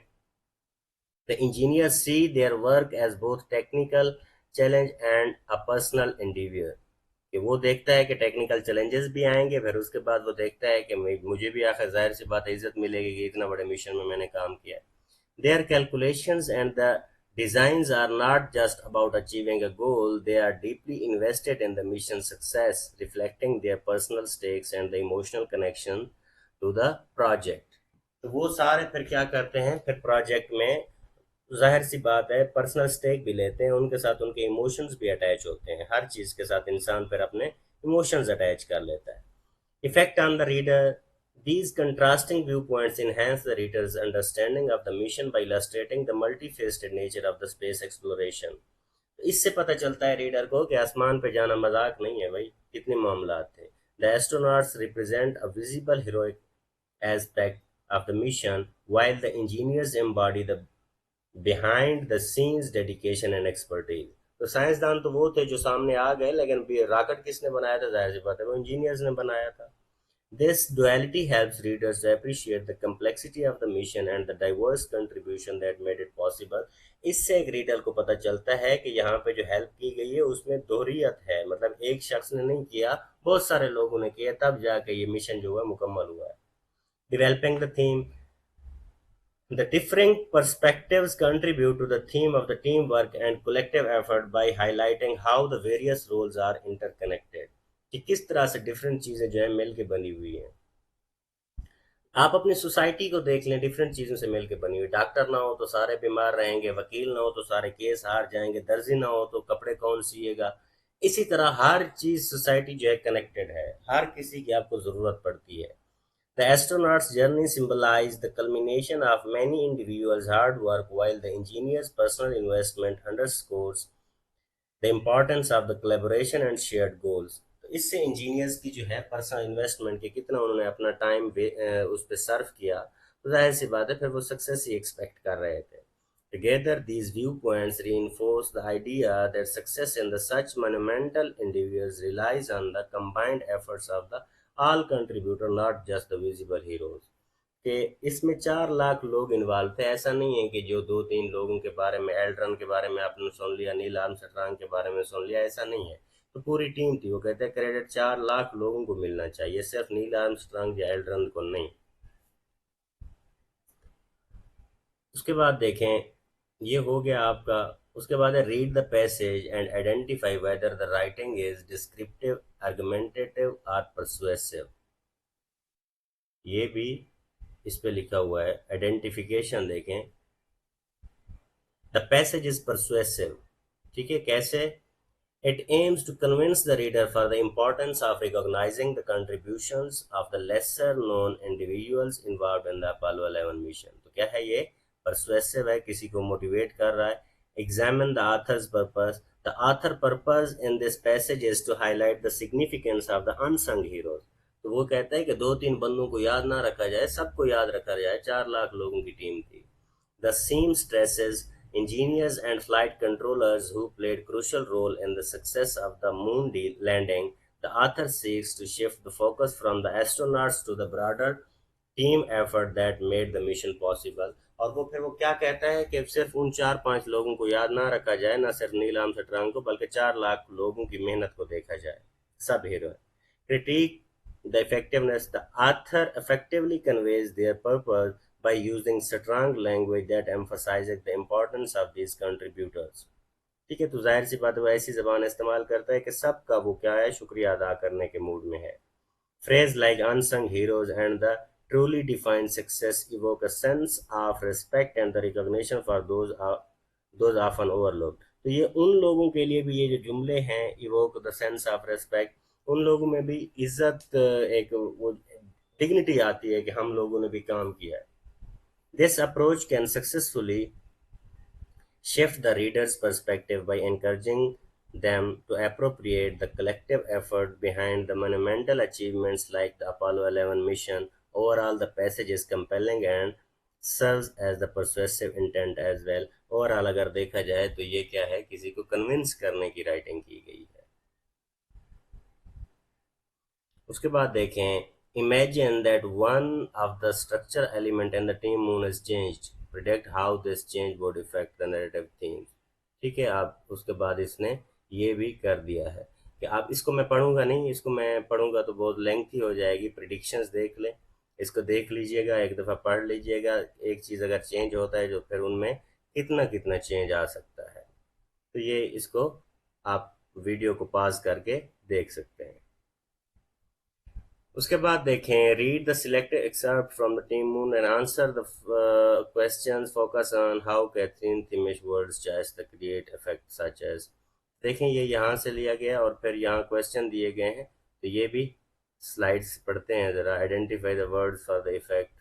the engineers see their work as both technical challenge and a personal endeavor। कि वो देखता है कि टेक्निकल चैलेंजेस भी आएंगे, फिर उसके बाद वो देखता है कि मुझे भी आखिर जाहिर सी बात है इज्जत मिलेगी कि इतना बड़े मिशन में मैंने काम किया है। Their calculations and the designs are not just about achieving a goal, they are deeply invested in the mission success, reflecting their personal stakes and the emotional connection to the project। तो वो सारे फिर क्या करते हैं, फिर project में जाहिर सी बात है पर्सनल स्टेक भी लेते हैं, उनके साथ उनके इमोशंस भी अटैच होते हैं। हर चीज़ के साथ इंसान फिर अपने इमोशंस अटैच कर लेता है। Effect on the reader, these contrasting viewpoints enhance the reader's understanding of the mission by illustrating the multifaceted nature of the space exploration। इससे पता चलता है रीडर को कि आसमान पे जाना मजाक नहीं है भाई, कितने मामलात थे। The astronauts represent a visible heroic aspect of the mission, while the engineers embody the behind the scenes dedication and expertise। तो साइंसदान तो वो थे जो सामने आ गए, लेकिन रॉकेट किसने बनाया था, जाहिर सी बात है वो इंजीनियर्स ने बनाया था। This duality helps readers to appreciate the complexity of the mission and the diverse contribution that made it possible। इससे एक रीडर को पता चलता है कि यहाँ पे जो हेल्प की गई है उसमें दोहरियत है, मतलब एक शख्स ने नहीं किया, बहुत सारे लोगों ने किया, तब जाके ये मिशन जो है मुकम्मल हुआ है। Developing the theme, the differing perspectives contribute to the theme of the teamwork and collective effort by highlighting how the various roles are interconnected। कि किस तरह से डिफरेंट चीजें जो है मिल के बनी हुई हैं। आप अपनी सोसाइटी को देख लें, डिफरेंट चीजों से मिलकर बनी हुई। डॉक्टर ना हो तो सारे बीमार रहेंगे, वकील ना हो तो सारे केस हार जाएंगे, दर्जी ना हो तो कपड़े कौन सिएगा। इसी तरह हर चीज सोसाइटी जो है कनेक्टेड है, हर किसी की आपको जरूरत पड़ती है। The astronaut's journey symbolized the culmination of many individuals' hard work, while the engineer's personal investment underscores the importance of the collaboration and shared goals। तो इससे इंजीनियर्स की जो है पर्सनल इन्वेस्टमेंट के कितना उन्होंने अपना टाइम उस पर सर्व किया, तो जाहिर सी बात है फिर वो सक्सेस ही एक्सपेक्ट कर रहे थे। Together, these viewpoints reinforce the idea that success in the such monumental endeavors relies on the combined efforts of the all contributors, not just the visible heroes। कि इसमें 4 लाख लोग इन्वॉल्व थे। ऐसा नहीं है कि जो 2-3 लोगों के बारे में, एल्ड्रन के बारे में आपने सुन लिया, नील आर्मस्ट्रांग के बारे में सुन लिया, ऐसा नहीं है। तो पूरी टीम थी। वो कहते हैं क्रेडिट 4 लाख लोगों को मिलना चाहिए, सिर्फ नील आर्मस्ट्रांग या एल्ड्रन को नहीं। उसके बाद देखें, ये हो गया आपका। उसके बाद है read the passage and identify whether the writing is descriptive, argumentative और परसुएसिव। ये भी इस पे लिखा हुआ है। आइडेंटिफिकेशन देखें, द पैसेज इज परसुएसिव। ठीक है, कैसे? It aims to convince the reader for the importance of recognizing the contributions of the lesser known individuals involved in the Apollo 11 mission। तो क्या है ये? Persuasive है, किसी को मोटिवेट कर रहा है। Examine the author's purpose। The author purpose in this passage is to highlight the significance of the unsung heroes। तो वो कहता है कि 2-3 बंदों को याद ना रखा जाए, सबको याद रखा जाए। 4 लाख लोगों की टीम थी। The scene stresses engineers and flight controllers who played crucial role in the success of the moon landing. The author seeks to shift the focus from the astronauts to the broader team effort that made the mission possible। और वो फिर वो क्या कहता है कि सिर्फ उन 4-5 लोगों को याद ना रखा जाए, ना सिर्फ नील आर्मस्ट्रांग को, बल्कि 4 लाख लोगों की मेहनत को देखा जाए। सब हीरो है। Critique the effectiveness। The author effectively conveys their purpose by using strong language that emphasizes the importance of these contributors। ठीक है, तो जाहिर सी बात है वो ऐसी जबान इस्तेमाल करता है कि सबका वो क्या है, शुक्रिया अदा करने के मूड में है। Phrase like unsung heroes and the truly defined success evoke a sense of respect and the recognition for those often overlooked। तो ये उन लोगों के लिए भी, ये जो जुमले हैं, evoke the sense of respect, उन लोगों में भी इज्जत, एक वो डिग्निटी आती है कि हम लोगों ने भी काम किया है। This approach can successfully shift the reader's perspective by encouraging them to appropriate the collective effort behind the monumental achievements like the Apollo 11 mission। Overall, the passage is compelling and serves as the persuasive intent as well। Overall अगर देखा जाए तो ये क्या है, किसी को convince करने की राइटिंग की गई है। उसके बाद देखें, imagine that one of the structure element in the Team moon is changed, predict how this change would effect the narrative theme. ठीक है, आप उसके बाद इसने ये भी कर दिया है कि आप इसको, मैं पढ़ूंगा नहीं, इसको मैं पढ़ूंगा तो बहुत लेंथी हो जाएगी। प्रिडिक्शंस देख लें, इसको देख लीजिएगा, एक दफ़ा पढ़ लीजिएगा। एक चीज़ अगर चेंज होता है जो फिर उनमें कितना कितना चेंज आ सकता है। तो ये इसको आप वीडियो को पॉज करके देख सकते हैं। उसके बाद देखें, read the selected excerpt from the Team Moon and answer the questions, focus on how Catherine Thimmesh words choice the create effect such as. देखें, ये यहाँ से लिया गया और फिर यहाँ क्वेश्चन दिए गए हैं। तो ये भी स्लाइड्स पढ़ते हैं ज़रा। Identify the words for the effect.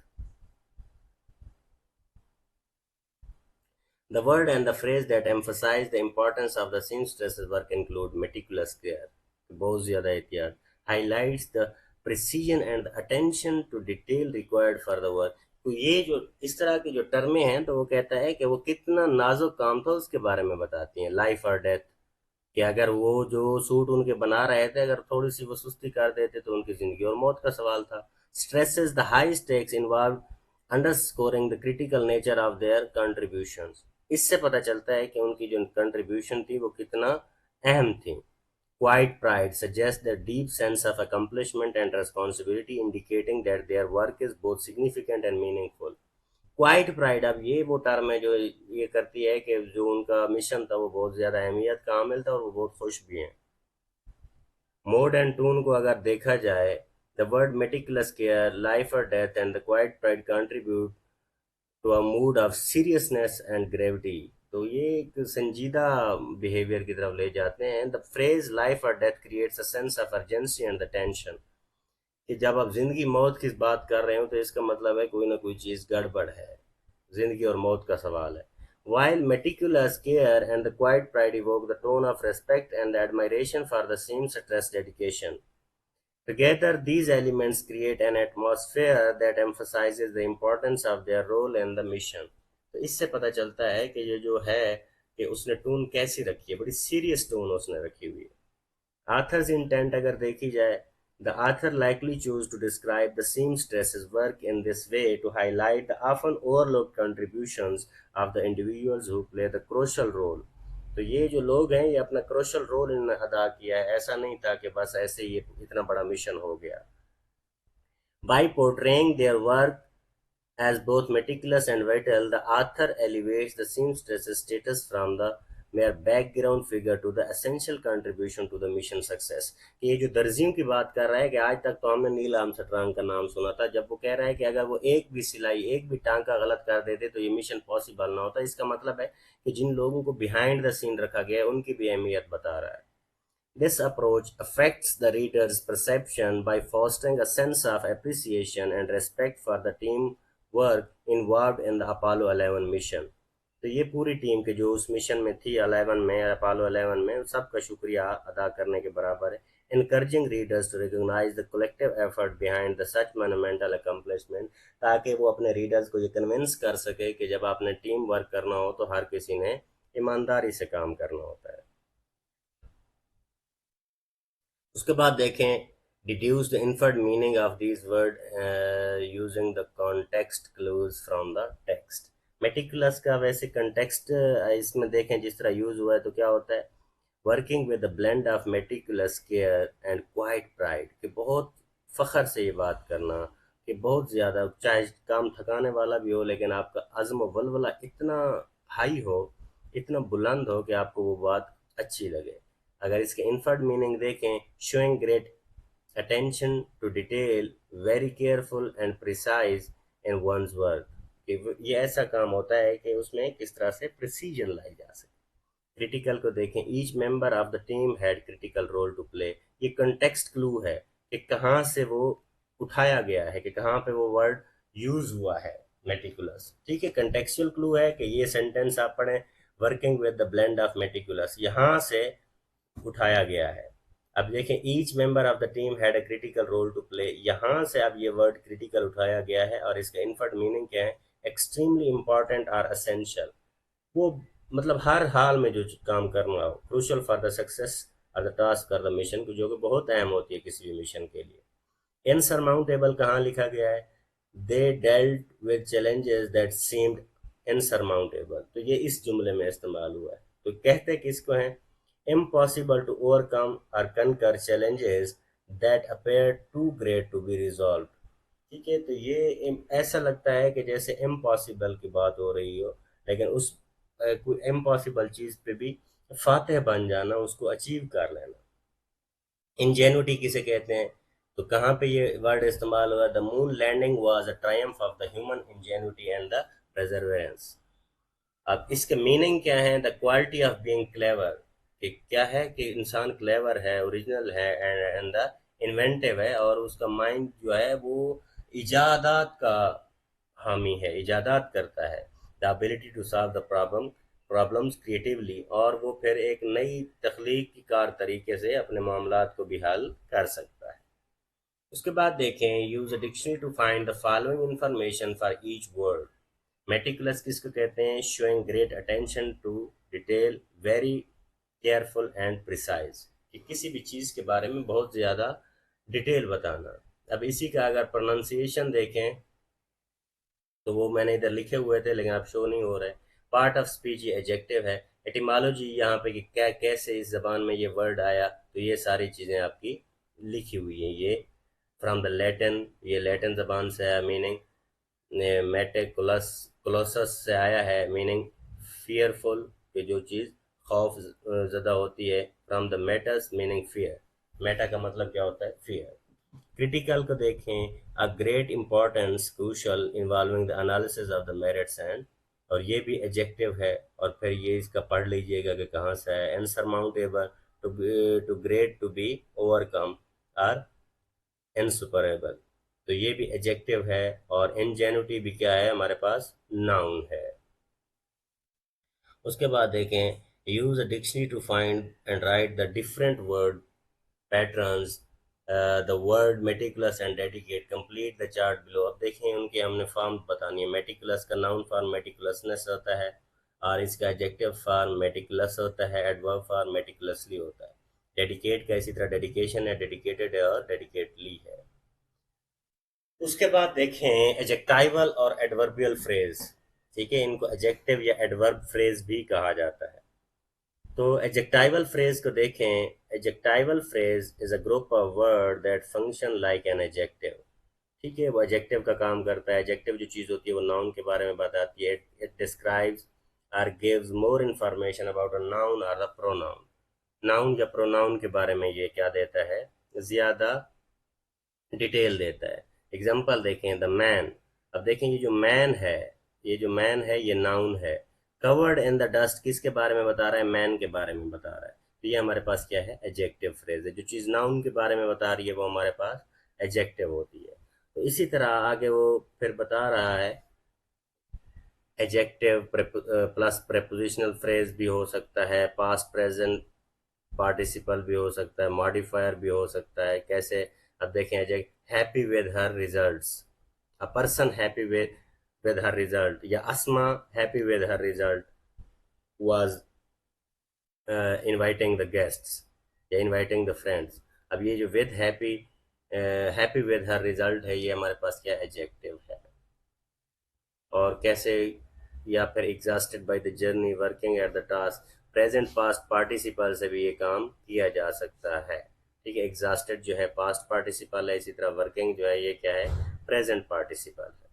The word and the phrase that emphasize the importance of the seamstress's work include meticulous care, बहुत ज़्यादा एहतियात, highlights the precision and the attention to detail required for the work। तो ये जो इस तरह की जो टर्में हैं, तो वो कहता है कि वो कितना नाजुक काम था उसके बारे में बताती हैं। लाइफ और डेथ, कि अगर वो जो सूट उनके बना रहे थे, अगर थोड़ी सी वो सुस्ती कर देते तो उनकी जिंदगी और मौत का सवाल था। Stresses the high stakes involved, underscoring the critical nature of their contributions. इससे पता चलता है कि उनकी जो कंट्रीब्यूशन थी वो कितना अहम थी। Quite pride suggests their deep sense of accomplishment and responsibility, indicating that their work is both significant and meaningful। Quite pride, अब ये वो टर्म है जो ये करती है कि जो उनका मिशन था वो बहुत ज़्यादा अहमियत का हामिल था और वो बहुत खुश भी हैं। मोड एंड टून को अगर देखा जाए, the word meticulous care, life और death and the quiet pride contribute to a mood of seriousness and gravity. तो ये एक संजीदा बिहेवियर की तरफ ले जाते हैं। द फ्रेज लाइफ और death creates a sense of urgency and the tension, कि जब आप जिंदगी मौत की बात कर रहे हो तो इसका मतलब है कोई ना कोई चीज़ गड़बड़ है, जिंदगी और मौत का सवाल है। While meticulous care and the quiet pride evoke the tone of respect and admiration for the seamstress dedication, together these elements create an atmosphere that emphasizes the importance of their role in the mission। तो इससे पता चलता है कि ये जो है कि उसने टोन कैसी रखी है, बड़ी सीरियस टोन उसने रखी हुई है। आथर्स इंटेंट अगर देखी जाए, The author likely chose to describe the seamstress's work in this way to highlight the often overlooked contributions of the individuals who play the crucial role. तो ये जो लोग हैं ये अपना क्रोशल रोल इन्होंने अदा किया है, ऐसा नहीं था कि बस ऐसे ही ये इतना बड़ा मिशन हो गया. By portraying their work as both meticulous and vital, the author elevates the seamstress's status from the mere background figure to the essential contribution to the mission success. कि ये जो दर्जियों की बात कर रहा है कि आज तक तो हमने नील आर्मस्ट्रांग का नाम सुना था, जब वो कह रहा है कि अगर वो एक भी सिलाई एक भी टांका गलत कर देते तो ये मिशन पॉसिबल ना होता. इसका मतलब है कि जिन लोगों को बिहाइंड द सीन रखा गया है उनकी भी अहमियत बता रहा है. This approach affects the reader's perception by fostering a sense of appreciation and respect for the teamwork involved in the Apollo 11 mission. तो ये पूरी टीम के जो उस मिशन में थी 11 में, अपोलो 11 में, सबका शुक्रिया अदा करने के बराबर है. Encouraging readers to recognize the collective effort behind the such monumental accomplishment, ताकि वो अपने रीडर्स को ये कन्विंस कर सके कि जब आपने टीम वर्क करना हो तो हर किसी ने ईमानदारी से काम करना होता है. उसके बाद देखें deduce the inferred meaning of these word using the context clues from the text. Meticulous का वैसे कंटेक्स्ट इसमें देखें जिस तरह यूज हुआ है तो क्या होता है, working with the blend of meticulous care and quite pride, कि बहुत फ़ख्र से ये बात करना, कि बहुत ज़्यादा चाहे काम थकाने वाला भी हो लेकिन आपका अज़्म वलवला इतना हाई हो, इतना बुलंद हो कि आपको वो बात अच्छी लगे. अगर इसके इनफर्ड मीनिंग देखें, showing great attention to detail, very careful and precise in one's work, कि ये ऐसा काम होता है कि उसमें किस तरह से प्रिसीजन लाई जा सके. क्रिटिकल को देखें, each member of the team had critical role to play. ये कंटेक्स्ट क्लू है कि कहाँ से वो उठाया गया है, कि कहाँ पे वो वर्ड यूज हुआ है मेटिकुलस. ठीक है, कंटेक्चुअल क्लू है कि ये सेंटेंस आप पढ़ें, working with the blend of meticulous, यहाँ से उठाया गया है. अब देखें, each member of the team had a critical role to play, यहाँ से अब ये वर्ड क्रिटिकल उठाया गया है और इसका इनफर्ट मीनिंग क्या है, एक्सट्रीमली इंपॉर्टेंट और असेंशियल. वो मतलब हर हाल में जो काम करना हो, crucial for the success of the task और द मिशन, जो कि बहुत अहम होती है किसी भी मिशन के लिए. इनसरमाउंटेबल कहाँ लिखा गया है, they dealt with challenges that seemed insurmountable, तो ये इस जुमले में इस्तेमाल हुआ है. तो कहते किसको हैं, impossible to overcome or conquer challenges that appear too great to be resolved. ठीक है, तो ये ऐसा लगता है कि जैसे इम्पॉसिबल की बात हो रही हो, लेकिन उस कोई इम्पॉसिबल चीज पे भी फातेह बन जाना, उसको अचीव कर लेना. इंजेनुटी किसे कहते हैं, तो कहाँ पे ये वर्ड इस्तेमाल हुआ, the moon landing was a triumph of the human ingenuity and the perseverance. अब इसके मीनिंग क्या है, the quality of being clever, कि क्या है कि इंसान क्लेवर है, ओरिजिनल है, एंड द इन्वेंटिव है, और उसका माइंड जो है वो इजादात का हामी है, इजादात करता है. The ability to solve the problems creatively, और वो फिर एक नई तख्लीक की कार तरीके से अपने मामलात को भी हल कर सकता है. उसके बाद देखें, use a dictionary to find the following information for each word. Meticulous किसको कहते हैं, showing great attention to detail, very careful and precise, कि किसी भी चीज़ के बारे में बहुत ज़्यादा डिटेल बताना. अब इसी का अगर प्रोनाउंसिएशन देखें तो वो मैंने इधर लिखे हुए थे लेकिन अब शो नहीं हो रहा है. पार्ट ऑफ स्पीच ये एडजेक्टिव है. एटिमोलॉजी यहाँ पे कि क्या कैसे इस जबान में ये वर्ड आया, तो ये सारी चीज़ें आपकी लिखी हुई हैं. ये फ्रॉम द लैटिन, ये लैटिन जबान से है, मीनिंग मेटिकुलस क्लोसस से आया है, मीनिंग फियरफुल, कि जो चीज़ खौफ ज़दा होती है. From the metus, meaning fear, मेटा का मतलब क्या होता है, फियर. क्रिटिकल को देखें, a great importance, crucial, involving the analysis of the merits and, और ये भी एडजेक्टिव है, और फिर ये इसका पढ़ लीजिएगा कि कहाँ से है. Insurmountable, too great to be overcome, और इनसुपरेबल, तो ये भी एडजेक्टिव है. और इंजेन्युटी भी क्या है हमारे पास, नाउन है. उसके बाद देखें, use a dictionary to find and write the different word patterns, the word meticulous and dedicate, complete the chart below. अब देखें उनके हमने फॉर्म बतानी है. मेटिकुलस का नाउन फॉर्म मेटिकुलसनेस होता है, और इसका एडजेक्टिव फॉर्म मेटिकुलस होता है, एडवर्ब फॉर्म मेटिकुलसली होता है. डेडिकेट का इसी तरह डेडिकेशन है, डेडिकेटेड है और डेडिकेटली है। उसके बाद देखें एजेक्टाइवल और एडवर्बियल फ्रेज। ठीक है, इनको एजेक्टिव या एडवर्ब फ्रेज भी कहा जाता है। तो एजेक्टाइवल फ्रेज को देखें। Adjectival phrase is a group of word that function like an adjective. ठीक है, वो एजेक्टिव का काम करता है। एजेक्टिव जो चीज़ होती है वो नाउन के बारे में बताती है। इट डिस्क्राइब्स और gives more information about a noun और द प्रोनाउन। नाउन या प्रोनाउन के बारे में ये क्या देता है, ज़्यादा डिटेल देता है। एग्जाम्पल देखें, द मैन। अब देखें ये जो मैन है, ये जो मैन है ये नाउन है। कवर्ड इन द डस्ट किसके बारे में बता रहा है, मैन के बारे में बता रहा है। तो ये हमारे पास क्या है, एडजेक्टिव फ्रेज है। जो चीज़ नाउन के बारे में बता रही है वो हमारे पास एडजेक्टिव होती है। तो इसी तरह आगे वो फिर बता रहा है, एडजेक्टिव प्लस प्रेपोजिशनल फ्रेज भी हो सकता है, पास्ट प्रेजेंट पार्टिसिपल भी हो सकता है, मॉडिफायर भी हो सकता है। कैसे, अब देखें, happy with her results, a person happy with her result, या Asma happy with her result was inviting the guests या इनवाइटिंग द फ्रेंड्स। अब ये जो with happy, happy with her result है, ये हमारे पास क्या एडजेक्टिव है। और कैसे, या फिर exhausted by the journey, working at the task, present past participle से भी ये काम किया जा सकता है। ठीक है, एग्जॉस्टेड जो है पास्ट पार्टिसिपल है, इसी तरह वर्किंग जो है ये क्या है, प्रेजेंट पार्टिसिपल है।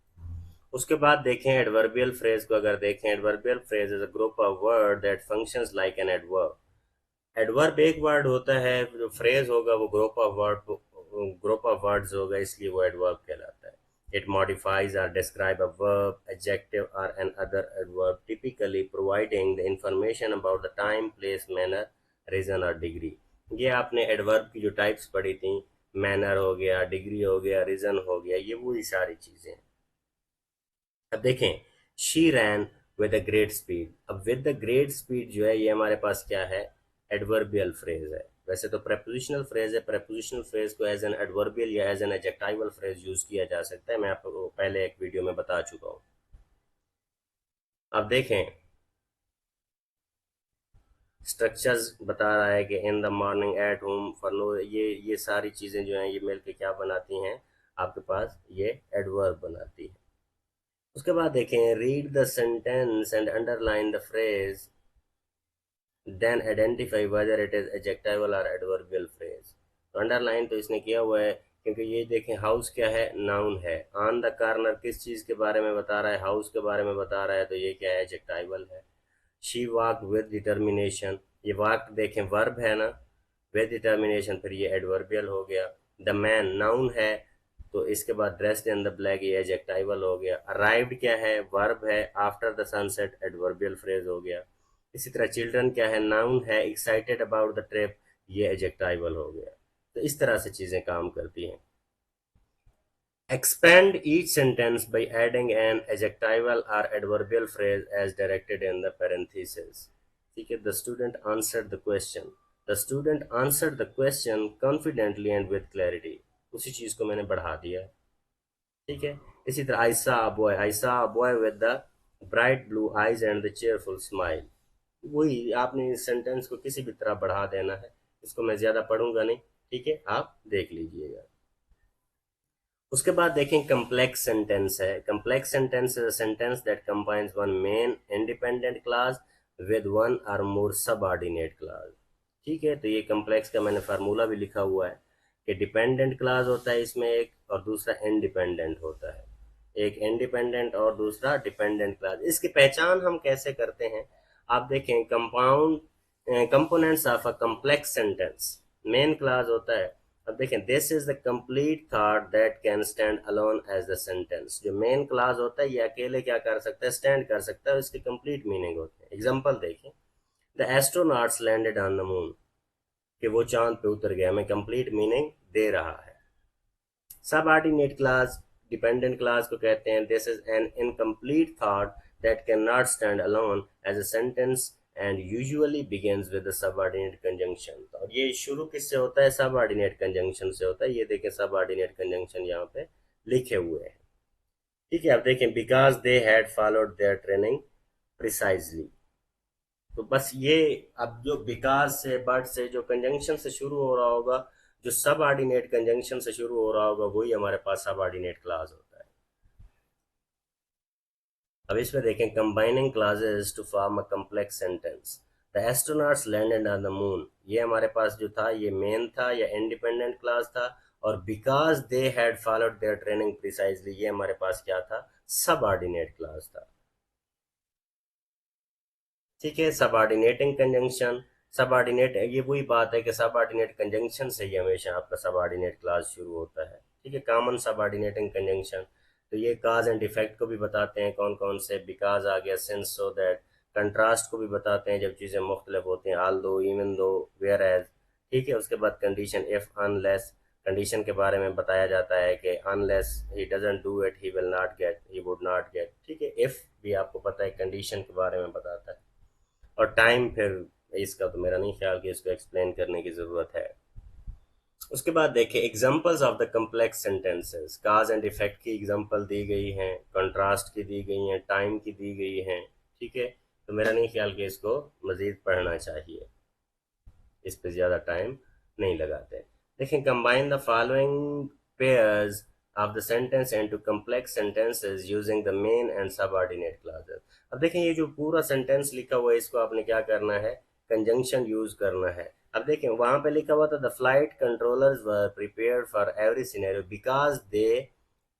उसके बाद देखें एडवर्बियल फ्रेज को। अगर देखें, adverbial phrase is a group of word that functions like an adverb. Adverb एक वर्ड होता है, जो फ्रेज होगा वो ग्रुप ऑफ वर्ड्स होगा, इसलिए वो एडवर्ब कहलाता है। इट मॉडिफाइज और डिस्क्राइब अ वर्ब, एडजेक्टिव और another adverb, typically providing the information about the time, place, manner, reason और डिग्री। ये आपने एडवर्ब की जो टाइप्स पढ़ी थी, मैनर हो गया, डिग्री हो गया, रीजन हो गया, ये वही सारी चीजें। अब देखें, she ran with a great speed. अब विद द ग्रेट स्पीड जो है ये हमारे पास क्या है, एडवर्बियल फ्रेज है। वैसे तो प्रेपोजिशनल फ्रेज है, प्रेपोजिशनल फ्रेज को एज एन एडवर्बियल या as an adjectival phrase use किया जा सकता है, मैं आपको पहले एक वीडियो में बता चुका हूँ। अब देखें, स्ट्रक्चर्स बता रहा है कि in the morning, at home, for now, ये सारी चीज़ें जो हैं ये मिलकर क्या बनाती हैं, आपके पास ये एडवर्ब बनाती है। उसके बाद देखें, read the sentence and underline the phrase, then identify whether it is adjectival और एडवर्बियल फ्रेज। तो अंडरलाइन तो इसने किया हुआ है, क्योंकि ये देखें, हाउस क्या है, नाउन है। ऑन द कॉर्नर किस चीज़ के बारे में बता रहा है, हाउस के बारे में बता रहा है, तो ये क्या है, एडजेक्टिवल है। शी वॉक विद डिटर्मिनेशन, ये वॉक देखें वर्ब है ना, विद डिटर्मिनेशन, फिर ये एडवर्बियल हो गया। द मैन नाउन है, तो इसके बाद ड्रेस्ड इन द ब्लैक, ये एडजेक्टिवल हो गया। अराइव्ड क्या है, वर्ब है, after the sunset adverbial phrase हो गया। इसी तरह चिल्ड्रन क्या है, नाउन है, एक्साइटेड अबाउट द ट्रिप, ये एडजेक्टिवल हो गया। तो इस तरह से चीजें काम करती हैं। Expand each sentence by adding an adjectival or adverbial phrase as directed in the parentheses. ठीक है, the student answered the question. The student answered the question confidently and with clarity. उसी चीज को मैंने बढ़ा दिया है। ठीक है, इसी तरह I saw a boy with the bright blue eyes and the cheerful smile. वही आपने इस सेंटेंस को किसी भी तरह बढ़ा देना है। इसको मैं ज्यादा पढ़ूंगा नहीं, ठीक है, आप देख लीजिएगा। उसके बाद देखें, कम्प्लेक्स सेंटेंस है। Complex sentence is a sentence that combines one main independent class with one और मोर सबऑर्डिनेट क्लास। ठीक है, तो ये कम्प्लेक्स का मैंने फार्मूला भी लिखा हुआ है कि डिपेंडेंट क्लास होता है इसमें एक, और दूसरा इंडिपेंडेंट होता है। एक इंडिपेंडेंट और दूसरा डिपेंडेंट क्लास। इसकी पहचान हम कैसे करते हैं, आप देखें, compound components of a complex sentence, main clause होता है। अब देखें, this is the complete thought that can stand alone as the sentence. जो मेन क्लास होता है ये अकेले क्या कर सकता है, स्टैंड कर सकता है, और इसके कंप्लीट मीनिंग होते हैं। एग्जांपल देखें, the astronauts landed on the moon, कि वो चांद पे उतर गया, हमें कंप्लीट मीनिंग दे रहा है। सबऑर्डिनेट क्लास, डिपेंडेंट क्लास को कहते हैं, this is an incomplete thought that cannot stand alone as a sentence and usually begins with the subordinate conjunction. और ये शुरू किससे होता है, सबऑर्डिनेट कंजंक्शन से होता है। ये देखें, सबऑर्डिनेट कंजंक्शन यहाँ पे लिखे हुए हैं। ठीक है, अब देखें, because they had followed their training precisely. तो बस ये, अब जो बिकॉज से, बट से, जो कंजंक्शन से शुरू हो रहा होगा, जो सब ऑर्डिनेट कंजंक्शन से शुरू हो रहा होगा, वही हमारे पास सब ऑर्डिनेट क्लास होता है। अब इसमें देखें, combining clauses to form a complex sentence. The astronauts landed on the moon, ये हमारे पास जो था ये मेन था या इंडिपेंडेंट क्लास था। और because they had followed their training precisely, ये हमारे पास क्या था, सब ऑर्डिनेट क्लास था। ठीक है, सबऑर्डिनेटिंग कंजंक्शन, सबऑर्डिनेट, ये वही बात है कि सबऑर्डिनेट कंजंक्शन से ही हमेशा आपका सबऑर्डिनेट क्लास शुरू होता है। ठीक है, कॉमन सबऑर्डिनेटिंग कंजंक्शन। तो ये काज एंड इफेक्ट को भी बताते हैं कौन कौन से, बिकॉज आ गया, सिंस, सो दैट। कंट्रास्ट को भी बताते हैं जब चीज़ें मुख्तलिफ होती हैं, आल दो, इवन दो, वेयर एज। ठीक है, उसके बाद कंडीशन, इफ, अनलेस। कंडीशन के बारे में बताया जाता है कि unless he doesn't do it he will not gate, he would not gate. ठीक है, इफ भी आपको पता है कंडीशन के बारे में बताता है। और टाइम, फिर इसका तो मेरा नहीं ख्याल कि इसको एक्सप्लेन करने की ज़रूरत है। उसके बाद देखिए, examples of the complex sentences, cause and effect की एग्जांपल दी गई हैं, कंट्रास्ट की दी गई हैं, टाइम की दी गई हैं। ठीक है, तो मेरा नहीं ख्याल कि इसको मज़ीद पढ़ना चाहिए, इस पे ज़्यादा टाइम नहीं लगाते। देखें, combine the following pairs of the sentence into complex sentences using the main and subordinate clauses. अब देखें, ये जो पूरा सेंटेंस लिखा हुआ है, इसको आपने क्या करना है, कंजंक्शन यूज करना है। अब देखें, वहां पे लिखा हुआ था, the flight controllers were prepared for every scenario because they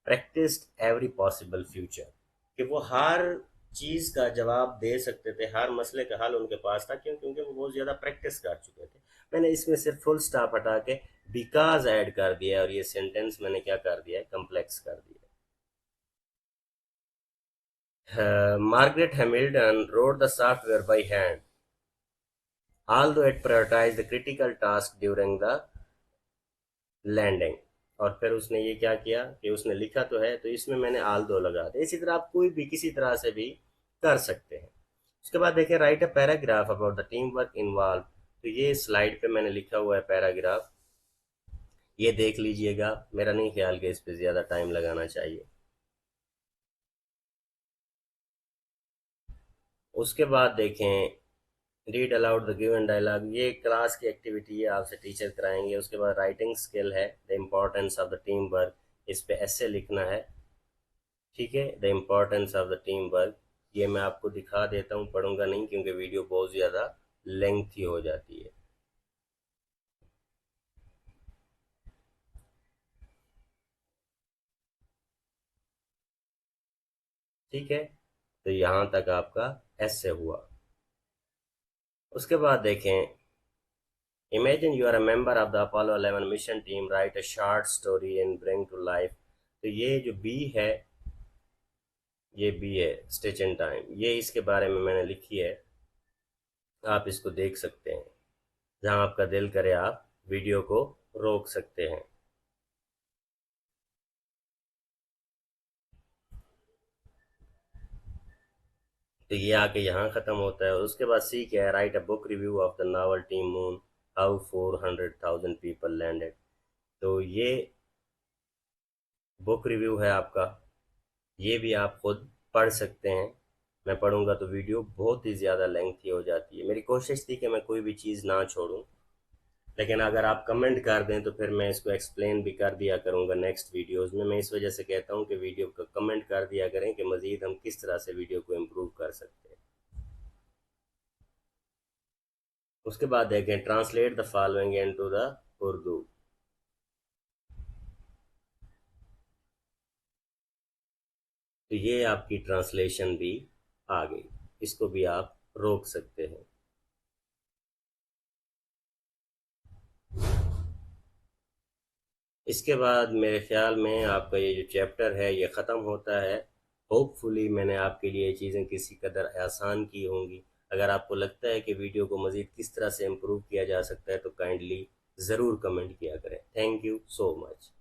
practised every possible future, कि वो हर चीज का जवाब दे सकते थे, हर मसले का हल उनके पास था। क्यों? क्योंकि वो बहुत ज्यादा प्रैक्टिस कर चुके थे। मैंने इसमें सिर्फ फुल स्टॉप हटा के बिकॉज ऐड कर दिया, और ये सेंटेंस मैंने क्या कर दिया है, कम्प्लेक्स कर दिया। मार्garet Hamilton wrote the software by hand, although it prioritized the critical task during the landing. और फिर उसने ये क्या किया कि उसने लिखा तो है, तो इसमें मैंने आल दो लगा दिया। इसी तरह आप कोई भी किसी तरह से भी कर सकते हैं। उसके बाद देखिए, right a paragraph about the team work involve. तो ये स्लाइड पे मैंने लिखा हुआ है पैराग्राफ, ये देख लीजिएगा। मेरा नहीं ख्याल कि इस पे ज़्यादा टाइम लगाना चाहिए। उसके बाद देखें, read aloud the given dialogue, ये क्लास की एक्टिविटी है, आपसे टीचर कराएंगे। उसके बाद राइटिंग स्किल है, the importance of the team work, इस पे ऐसे लिखना है। ठीक है, the importance of the team work, ये मैं आपको दिखा देता हूँ, पढ़ूंगा नहीं क्योंकि वीडियो बहुत ज़्यादा लेंथी हो जाती है। ठीक है, तो यहाँ तक आपका ऐसे हुआ। उसके बाद देखें, imagine you are a member of the Apollo 11 mission team, write a short story and bring to life. तो ये जो बी है, ये बी है, स्टिच इन टाइम, ये इसके बारे में मैंने लिखी है। आप इसको देख सकते हैं, जहाँ आपका दिल करे आप वीडियो को रोक सकते हैं। तो ये आके यहाँ ख़त्म होता है। और उसके बाद सी क्या है, right a book review of the novel team moon, how 400,000 people landed. तो ये बुक रिव्यू है आपका, ये भी आप खुद पढ़ सकते हैं। मैं पढ़ूंगा तो वीडियो बहुत ही ज़्यादा लेंथी हो जाती है। मेरी कोशिश थी कि मैं कोई भी चीज़ ना छोड़ूं, लेकिन अगर आप कमेंट कर दें तो फिर मैं इसको एक्सप्लेन भी कर दिया करूंगा नेक्स्ट वीडियोस में। मैं इस वजह से कहता हूं कि वीडियो को कमेंट कर दिया करें कि मज़ीद हम किस तरह से वीडियो को इम्प्रूव कर सकते हैं। उसके बाद देखें, translate the following into the Urdu. तो ये आपकी ट्रांसलेशन भी आ गई, इसको भी आप रोक सकते हैं। इसके बाद मेरे ख्याल में आपका ये जो चैप्टर है ये ख़त्म होता है। होपफुली मैंने आपके लिए चीज़ें किसी कदर आसान की होंगी। अगर आपको लगता है कि वीडियो को मज़ीद किस तरह से इम्प्रूव किया जा सकता है तो काइंडली ज़रूर कमेंट किया करें। Thank you so much.